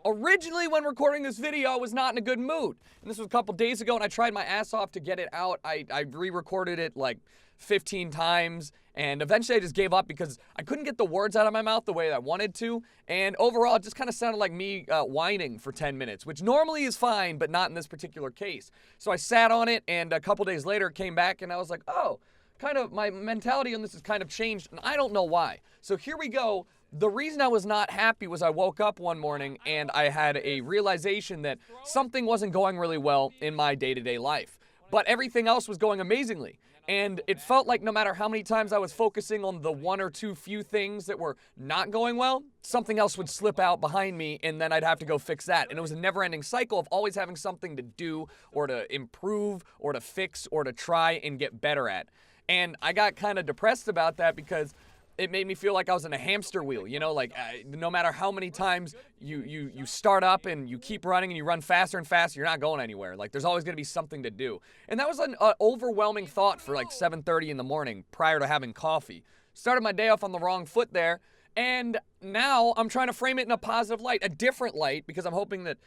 Originally, when recording this video, I was not in a good mood. And this was a couple days ago, and I tried my ass off to get it out. I re-recorded it like 15 times, and eventually I just gave up because I couldn't get the words out of my mouth the way I wanted to. And overall, it just kind of sounded like me whining for 10 minutes, which normally is fine, but not in this particular case. So I sat on it, and a couple days later, it came back, and I was like, oh, kind of my mentality on this has kind of changed, and I don't know why. So here we go. The reason I was not happy was I woke up one morning and I had a realization that something wasn't going really well in my day-to-day life. But everything else was going amazingly. And it felt like no matter how many times I was focusing on the one or two few things that were not going well, something else would slip out behind me and then I'd have to go fix that. And it was a never-ending cycle of always having something to do or to improve or to fix or to try and get better at. And I got kind of depressed about that because it made me feel like I was in a hamster wheel, you know, like no matter how many times you start up and you keep running and you run faster and faster, you're not going anywhere. Like there's always going to be something to do. And that was an overwhelming thought for like 7:30 in the morning prior to having coffee. Started my day off on the wrong foot there. And now I'm trying to frame it in a positive light, a different light, because I'm hoping that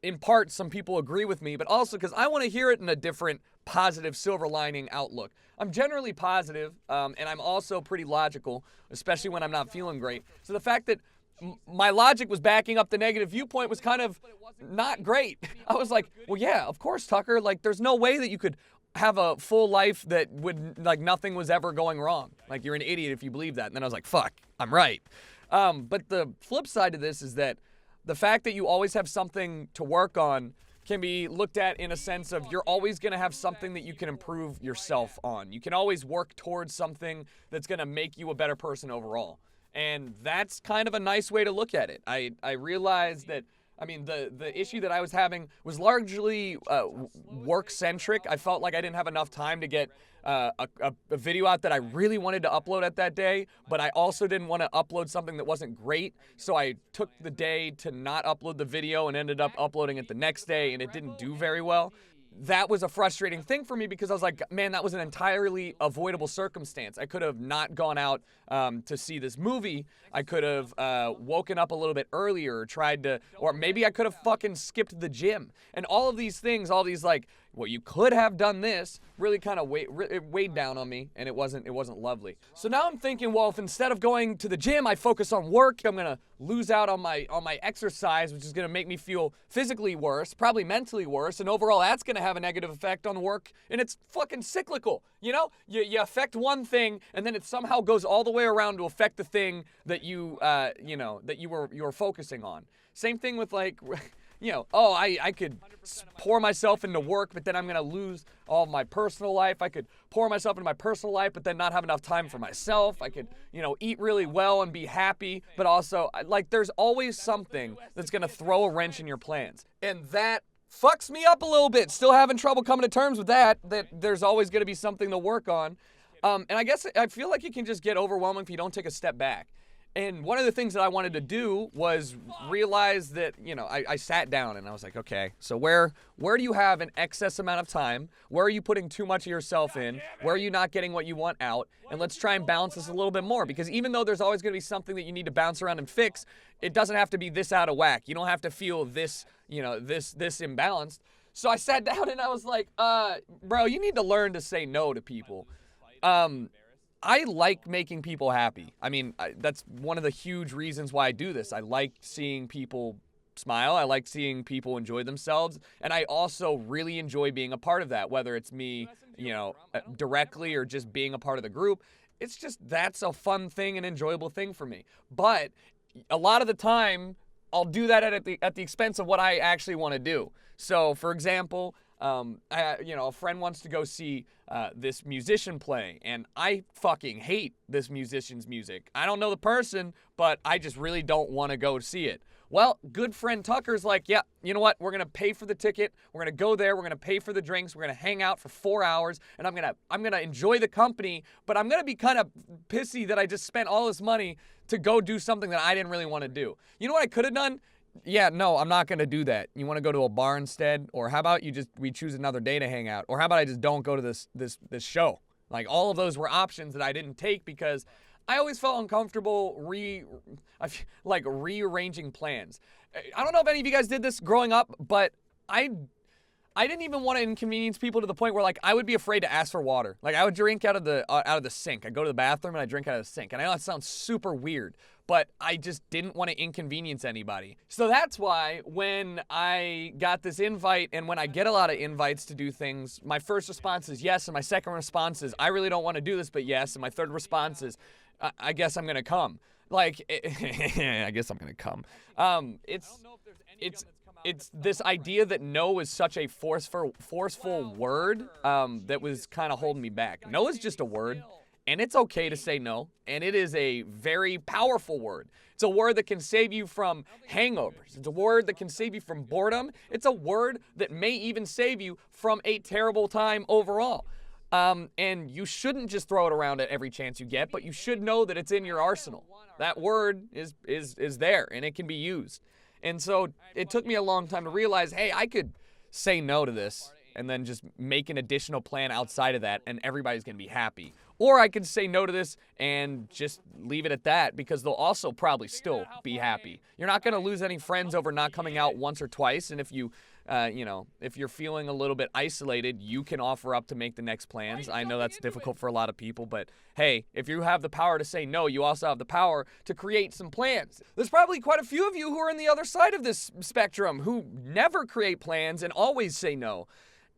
in part some people agree with me, but also because I want to hear it in a different positive silver lining outlook. I'm generally positive, and I'm also pretty logical, especially when I'm not feeling great. So the fact that my logic was backing up the negative viewpoint was kind of not great. I was like, well, yeah, of course, Tucker. Like, there's no way that you could have a full life that would, like, nothing was ever going wrong. Like, you're an idiot if you believe that. And then I was like, fuck, I'm right. But the flip side of this is that the fact that you always have something to work on can be looked at in a sense of you're always going to have something that you can improve yourself on. You can always work towards something that's going to make you a better person overall. And that's kind of a nice way to look at it. I realized that, I mean, the issue that I was having was largely work-centric. I felt like I didn't have enough time to get a video out that I really wanted to upload at that day, but I also didn't want to upload something that wasn't great, so I took the day to not upload the video and ended up uploading it the next day, and it didn't do very well. That was a frustrating thing for me because I was like, man, that was an entirely avoidable circumstance. I could have not gone out to see this movie. I could have woken up a little bit earlier, or tried to, or maybe I could have fucking skipped the gym. And all of these things, all these like, well, you could have done this, really kind of weighed down on me, and it wasn't lovely. So now I'm thinking, well, if instead of going to the gym, I focus on work, I'm gonna lose out on my exercise, which is gonna make me feel physically worse, probably mentally worse, and overall that's gonna have a negative effect on work, and it's fucking cyclical. You know, you affect one thing, and then it somehow goes all the way around to affect the thing that you were focusing on. Same thing with like. You know, oh, I could pour myself into work, but then I'm going to lose all of my personal life. I could pour myself into my personal life, but then not have enough time for myself. I could, you know, eat really well and be happy, but also, like, there's always something that's going to throw a wrench in your plans. And that fucks me up a little bit. Still having trouble coming to terms with that there's always going to be something to work on. And I guess I feel like it can just get overwhelming if you don't take a step back. And one of the things that I wanted to do was realize that, you know, I sat down and I was like, okay, so where do you have an excess amount of time? Where are you putting too much of yourself in? Where are you not getting what you want out? And let's try and balance this a little bit more, because even though there's always going to be something that you need to bounce around and fix, it doesn't have to be this out of whack. You don't have to feel this, you know, this imbalanced. So I sat down and I was like, bro, you need to learn to say no to people. I like making people happy. I mean, that's one of the huge reasons why I do this. I like seeing people smile. I like seeing people enjoy themselves. And I also really enjoy being a part of that, whether it's me, you know, directly or just being a part of the group. It's just, that's a fun thing, an enjoyable thing for me. But a lot of the time, I'll do that at the expense of what I actually want to do. So, for example, a friend wants to go see this musician play, and I fucking hate this musician's music. I don't know the person, but I just really don't want to go see it. Well, good friend Tucker's like, yeah, you know what? We're going to pay for the ticket. We're going to go there. We're going to pay for the drinks. We're going to hang out for 4 hours, and I'm going to enjoy the company, but I'm going to be kind of pissy that I just spent all this money to go do something that I didn't really want to do. You know what I could have done? Yeah, no, I'm not going to do that. You want to go to a bar instead? Or how about we choose another day to hang out? Or how about I just don't go to this show? Like, all of those were options that I didn't take because I always felt uncomfortable rearranging plans. I don't know if any of you guys did this growing up, but I didn't even want to inconvenience people to the point where, like, I would be afraid to ask for water. Like, I would drink out of the sink. I'd go to the bathroom and I'd drink out of the sink. And I know that sounds super weird, but I just didn't want to inconvenience anybody. So that's why when I got this invite, and when I get a lot of invites to do things, my first response is yes, and my second response is I really don't want to do this, but yes, and my third response is I guess I'm gonna come. Like, I guess I'm gonna come. It's this idea that no is such a forceful word that was kind of holding me back. No is just a word, and it's okay to say no, and it is a very powerful word. It's a word that can save you from hangovers. It's a word that can save you from boredom. It's a word that may even save you from a terrible time overall. And you shouldn't just throw it around at every chance you get, but you should know that it's in your arsenal. That word is there, and it can be used. And so it took me a long time to realize, hey, I could say no to this and then just make an additional plan outside of that, and everybody's going to be happy. Or I could say no to this and just leave it at that, because they'll also probably still be happy. You're not going to lose any friends over not coming out once or twice, and if you if you're feeling a little bit isolated, you can offer up to make the next plans. I know that's difficult for a lot of people, but hey, if you have the power to say no, you also have the power to create some plans. There's probably quite a few of you who are on the other side of this spectrum who never create plans and always say no.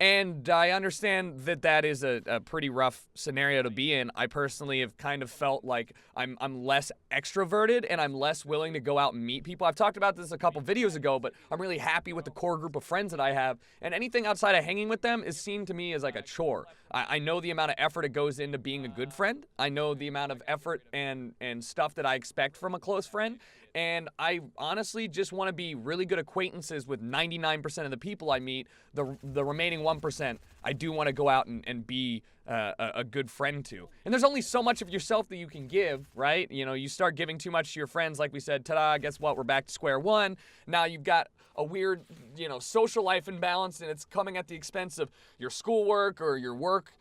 And I understand that that is a pretty rough scenario to be in. I personally have kind of felt like I'm less extroverted and I'm less willing to go out and meet people. I've talked about this a couple videos ago, but I'm really happy with the core group of friends that I have. And anything outside of hanging with them is seen to me as like a chore. I know the amount of effort it goes into being a good friend. I know the amount of effort and stuff that I expect from a close friend. And I honestly just want to be really good acquaintances with 99% of the people I meet. The remaining 1%, I do want to go out and be a good friend to. And there's only so much of yourself that you can give, right? You know, you start giving too much to your friends, like we said, ta-da, guess what? We're back to square one. Now you've got a weird, social life imbalance, and it's coming at the expense of your schoolwork or your work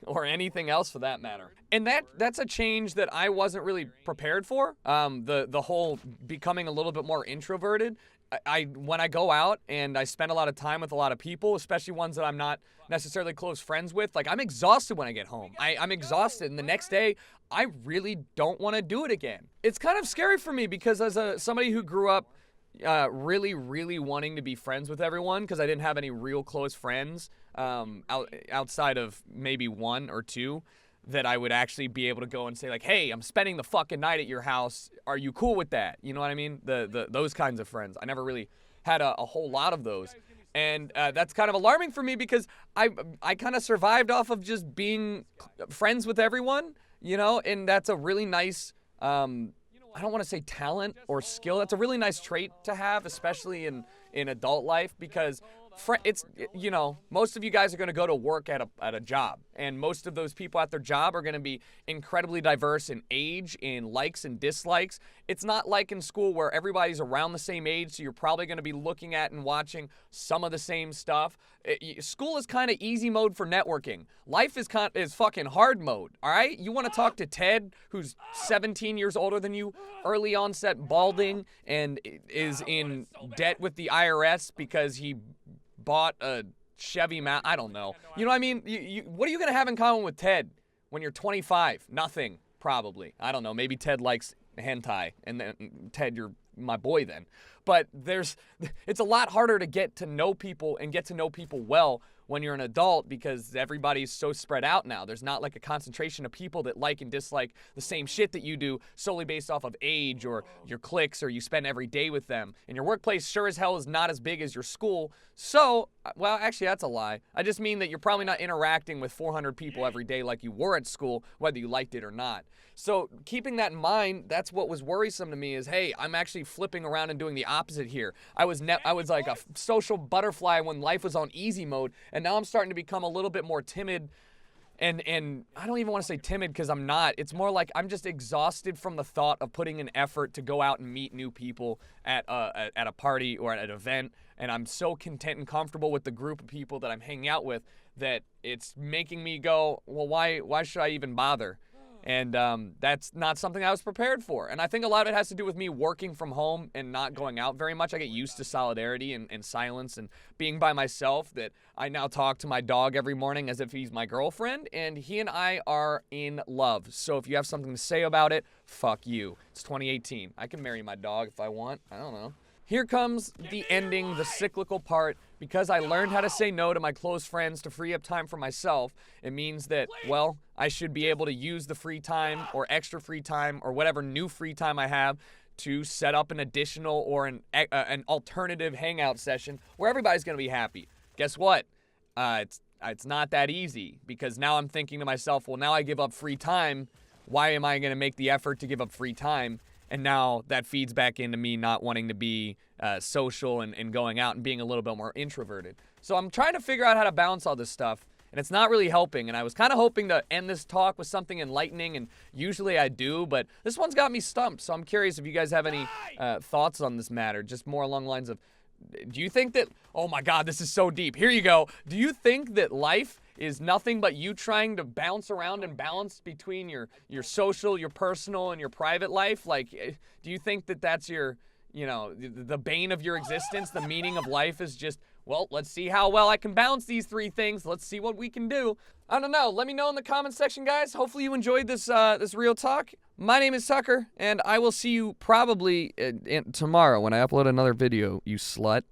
or anything else for that matter. And that's a change that I wasn't really prepared for. The whole becoming a little bit more introverted. When I go out and I spend a lot of time with a lot of people, especially ones that I'm not necessarily close friends with, like, I'm exhausted when I get home. I'm exhausted, and the next day I really don't want to do it again. It's kind of scary for me because as somebody who grew up really, really wanting to be friends with everyone, because I didn't have any real close friends outside of maybe one or two that I would actually be able to go and say, like, hey, I'm spending the fucking night at your house. Are you cool with that? You know what I mean? Those kinds of friends. I never really had a whole lot of those. And that's kind of alarming for me because I kind of survived off of just being friends with everyone, and that's a really nice I don't want to say talent or skill. That's a really nice trait to have, especially in adult life, because most of you guys are going to go to work at a job, and most of those people at their job are going to be incredibly diverse in age, in likes and dislikes. It's not like in school where everybody's around the same age, so you're probably going to be looking at and watching some of the same stuff. School is kind of easy mode for networking. Life is fucking hard mode, all right? You want to talk to Ted, who's 17 years older than you, early onset balding, and is in debt with the IRS because he bought a Chevy I don't know. You know what I mean? What are you going to have in common with Ted when you're 25? Nothing, probably. I don't know. Maybe Ted likes hentai, and then Ted, you're my boy then. But it's a lot harder to get to know people and get to know people well when you're an adult because everybody's so spread out now. There's not like a concentration of people that like and dislike the same shit that you do solely based off of age or your cliques or you spend every day with them. And your workplace sure as hell is not as big as your school. So, well, actually that's a lie. I just mean that you're probably not interacting with 400 people every day like you were at school, whether you liked it or not. So keeping that in mind, that's what was worrisome to me is, hey, I'm actually flipping around and doing the opposite here. I was like a social butterfly when life was on easy mode, and now I'm starting to become a little bit more timid. And I don't even want to say timid because I'm not. It's more like I'm just exhausted from the thought of putting an effort to go out and meet new people at a party or at an event. And I'm so content and comfortable with the group of people that I'm hanging out with that it's making me go, well, why should I even bother? And that's not something I was prepared for. And I think a lot of it has to do with me working from home and not going out very much. I get used to solidarity and silence and being by myself, that I now talk to my dog every morning as if he's my girlfriend, and he and I are in love. So if you have something to say about it, fuck you. It's 2018. I can marry my dog if I want. I don't know. Here comes the ending, the cyclical part. Because I learned how to say no to my close friends to free up time for myself, it means that, well, I should be able to use the free time or extra free time or whatever new free time I have to set up an additional or an alternative hangout session where everybody's going to be happy. Guess what? It's not that easy, because now I'm thinking to myself, well, now I give up free time. Why am I going to make the effort to give up free time? And now that feeds back into me not wanting to be social and going out and being a little bit more introverted. So I'm trying to figure out how to balance all this stuff, and it's not really helping. And I was kind of hoping to end this talk with something enlightening, and usually I do, but this one's got me stumped. So I'm curious if you guys have any thoughts on this matter, just more along the lines of, do you think that, oh my God, this is so deep. Here you go. Do you think that life is nothing but you trying to bounce around and balance between your social, your personal, and your private life? Like, do you think that that's your, the bane of your existence? The meaning of life is just, well, let's see how well I can balance these three things. Let's see what we can do. I don't know. Let me know in the comment section, guys. Hopefully you enjoyed this real talk. My name is Tucker, and I will see you probably tomorrow when I upload another video, you slut.